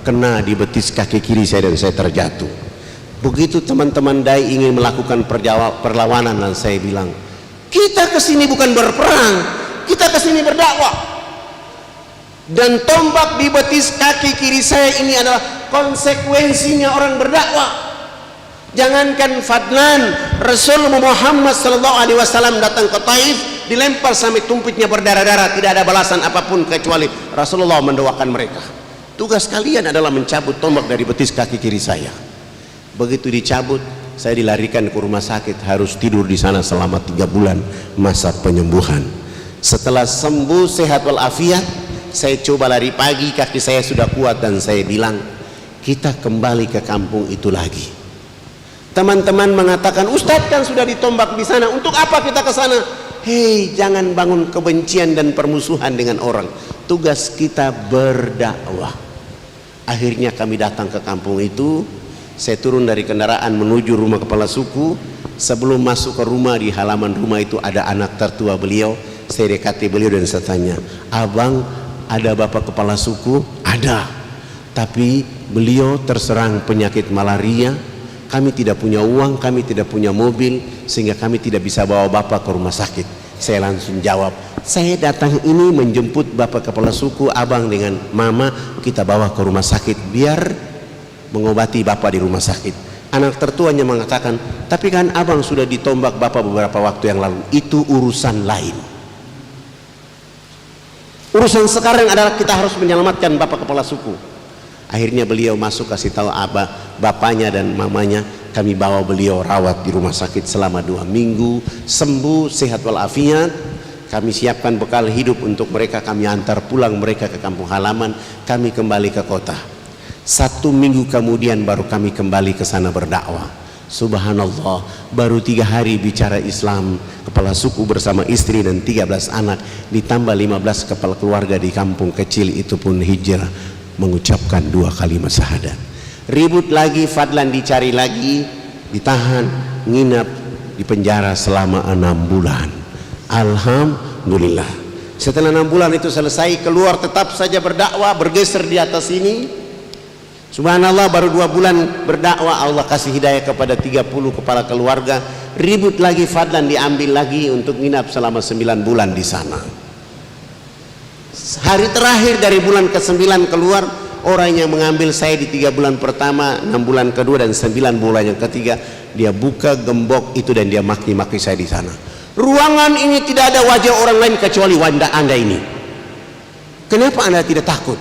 kena di betis kaki kiri saya dan saya terjatuh. Begitu teman-teman dai ingin melakukan perlawanan, dan saya bilang, kita kesini bukan berperang, kita kesini berdakwah. Dan tombak di betis kaki kiri saya ini adalah konsekuensinya orang berdakwah. Jangankan Fadlan, Rasul Muhammad SAW datang ke Taif, dilempar sampai tumpitnya berdarah-darah, tidak ada balasan apapun kecuali Rasulullah mendoakan mereka. Tugas kalian adalah mencabut tombak dari betis kaki kiri saya. Begitu dicabut, saya dilarikan ke rumah sakit, harus tidur di sana selama 3 bulan masa penyembuhan. Setelah sembuh sehat walafiat, saya coba lari pagi, kaki saya sudah kuat, dan saya bilang, kita kembali ke kampung itu lagi. Teman-teman mengatakan, Ustadz kan sudah ditombak di sana, untuk apa kita ke sana? Hei, jangan bangun kebencian dan permusuhan dengan orang. Tugas kita berdakwah. Akhirnya kami datang ke kampung itu. Saya turun dari kendaraan menuju rumah kepala suku. Sebelum masuk ke rumah, di halaman rumah itu ada anak tertua beliau. Saya dekati beliau dan saya tanya, abang, ada bapak kepala suku? Ada, tapi beliau terserang penyakit malaria. Kami tidak punya uang, kami tidak punya mobil, sehingga kami tidak bisa bawa bapak ke rumah sakit. Saya langsung jawab, saya datang ini menjemput bapak kepala suku, abang dengan mama, kita bawa ke rumah sakit biar mengobati bapak di rumah sakit. Anak tertuanya mengatakan, tapi kan abang sudah ditombak bapak beberapa waktu yang lalu. Itu urusan lain. Urusan sekarang adalah kita harus menyelamatkan bapak kepala suku. Akhirnya beliau masuk, kasih tahu bapaknya dan mamanya. Kami bawa beliau rawat di rumah sakit selama 2 minggu, sembuh sehat walafiat. Kami siapkan bekal hidup untuk mereka, kami antar pulang mereka ke kampung halaman. Kami kembali ke kota. 1 minggu kemudian baru kami kembali ke sana berdakwah. Subhanallah, baru 3 hari bicara Islam, kepala suku bersama istri dan 13 anak, ditambah 15 kepala keluarga di kampung kecil itu pun hijrah, mengucapkan 2 kalimat syahadat. Ribut lagi, Fadlan dicari lagi, ditahan, nginap di penjara selama 6 bulan. Alhamdulillah, setelah 6 bulan itu selesai, keluar tetap saja berdakwah, bergeser di atas ini. Subhanallah, baru 2 bulan berdakwah, Allah kasih hidayah kepada 30 kepala keluarga. Ribut lagi, Fadlan diambil lagi untuk nginap selama 9 bulan di sana. Hari terakhir dari bulan ke-9 keluar, orang yang mengambil saya di 3 bulan pertama, 6 bulan kedua, dan 9 bulan yang ketiga, dia buka gembok itu dan dia maki-maki saya di sana. Ruangan ini tidak ada wajah orang lain kecuali wajah Anda ini. Kenapa Anda tidak takut?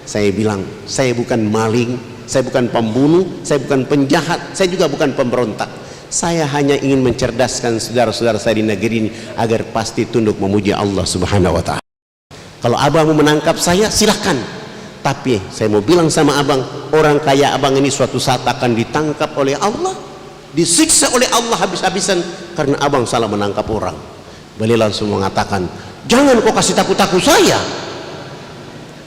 Saya bilang, saya bukan maling, saya bukan pembunuh, saya bukan penjahat, saya juga bukan pemberontak. Saya hanya ingin mencerdaskan saudara-saudara saya di negeri ini agar pasti tunduk memuji Allah Subhanahu wa Ta'ala. Kalau abang mau menangkap saya, silahkan. Tapi saya mau bilang sama abang, orang kaya abang ini suatu saat akan ditangkap oleh Allah, disiksa oleh Allah habis-habisan karena abang salah menangkap orang. Beliau langsung mengatakan, jangan kau kasih takut-takut saya.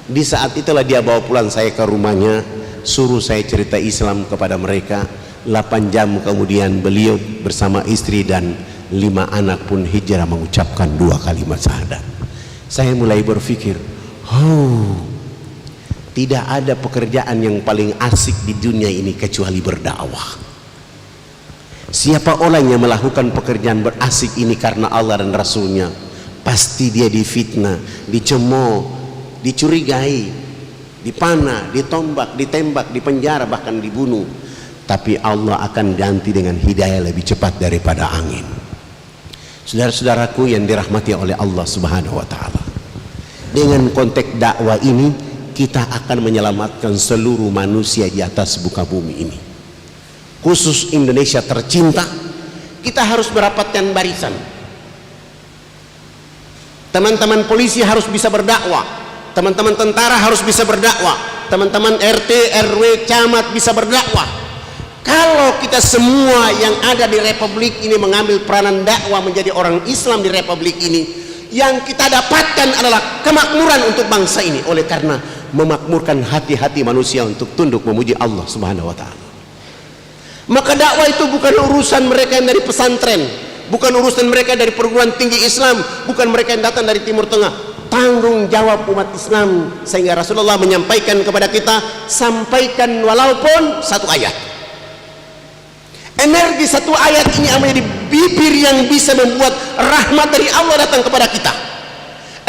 Di saat itulah dia bawa pulang saya ke rumahnya, suruh saya cerita Islam kepada mereka. 8 jam kemudian beliau bersama istri dan 5 anak pun hijrah mengucapkan 2 kalimat syahadat. Saya mulai berpikir, tidak ada pekerjaan yang paling asik di dunia ini kecuali berdakwah. Siapa orang yang melakukan pekerjaan berasik ini karena Allah dan Rasulnya, pasti dia difitnah, dicemooh, dicurigai, dipanah, ditombak, ditembak, dipenjara, bahkan dibunuh. Tapi Allah akan ganti dengan hidayah lebih cepat daripada angin. Saudara-saudaraku yang dirahmati oleh Allah Subhanahu wa Ta'ala, dengan konteks dakwah ini kita akan menyelamatkan seluruh manusia di atas muka bumi ini, khusus Indonesia tercinta. Kita harus merapatkan barisan. Teman-teman polisi harus bisa berdakwah, teman-teman tentara harus bisa berdakwah, teman-teman RT, RW, camat bisa berdakwah. Kalau kita semua yang ada di republik ini mengambil peranan dakwah menjadi orang Islam di republik ini, yang kita dapatkan adalah kemakmuran untuk bangsa ini. Oleh karena memakmurkan hati-hati manusia untuk tunduk memuji Allah Subhanahu wa Ta'ala. Maka dakwah itu bukan urusan mereka yang dari pesantren, bukan urusan mereka dari perguruan tinggi Islam, bukan mereka yang datang dari Timur Tengah, tanggung jawab umat Islam, sehingga Rasulullah menyampaikan kepada kita, sampaikan walaupun satu ayat. Energi satu ayat ini menjadi bibir yang bisa membuat rahmat dari Allah datang kepada kita.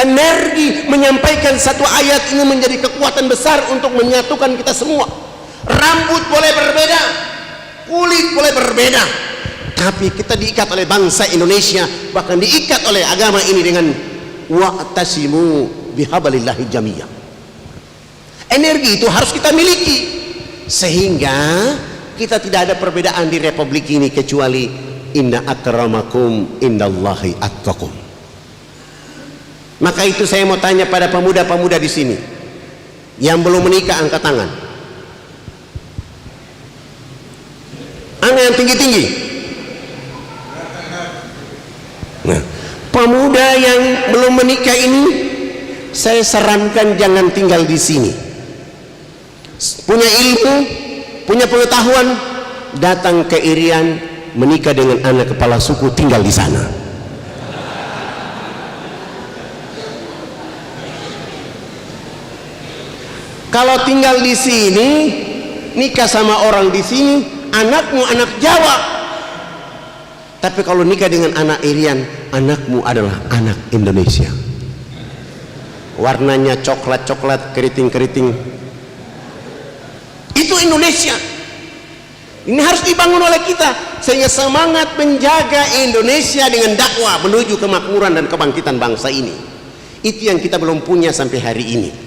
Energi menyampaikan satu ayat ini menjadi kekuatan besar untuk menyatukan kita semua. Rambut boleh berbeda, kulit boleh berbeda, tapi kita diikat oleh bangsa Indonesia, bahkan diikat oleh agama ini dengan wa'tasimu bihablillahi jami'an. Energi itu harus kita miliki, sehingga kita tidak ada perbedaan di republik ini kecuali inna akramakum indallahi atqakum. Maka itu saya mau tanya pada pemuda-pemuda di sini yang belum menikah, angkat tangan. Angkat yang tinggi-tinggi. Nah, pemuda yang belum menikah ini, saya sarankan jangan tinggal di sini. Punya ilmu, punya pengetahuan, datang ke Irian, menikah dengan anak kepala suku, tinggal di sana. Kalau tinggal di sini, nikah sama orang di sini, anakmu anak Jawa. Tapi kalau nikah dengan anak Irian, anakmu adalah anak Indonesia. Warnanya coklat-coklat, keriting-keriting. Itu Indonesia. Ini harus dibangun oleh kita, sehingga semangat menjaga Indonesia dengan dakwah menuju kemakmuran dan kebangkitan bangsa ini. Itu yang kita belum punya sampai hari ini.